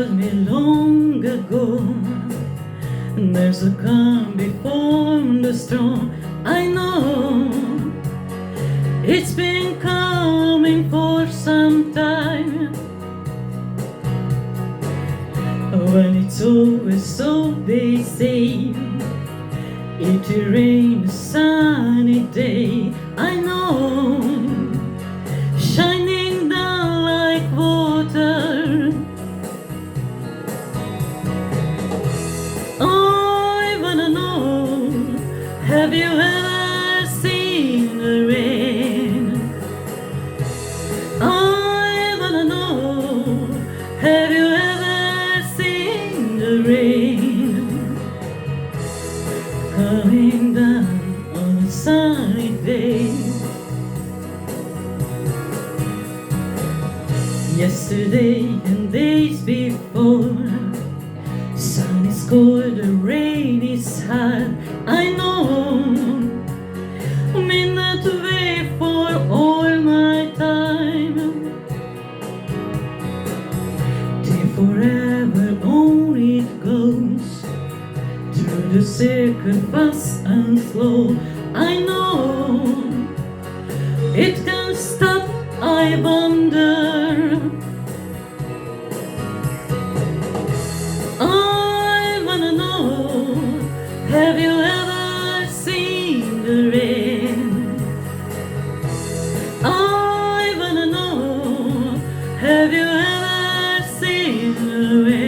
told me long ago, there's a calm before the storm. I know it's been coming for some time, when it's always so they say. It will rain a sunny day, I know, shining down like water. Oh, I wanna know, have you ever seen the rain? I wanna know, have you ever seen the rain? Coming down on a sunny day. Yesterday and days before, sun is cold, the rain is hot. I know, mean not to wait for all my time. Till forever on it goes, through the circle fast and slow. I know it can stop, I wonder. I wanna know, have you ever seen the rain? I wanna know, have you ever seen the rain?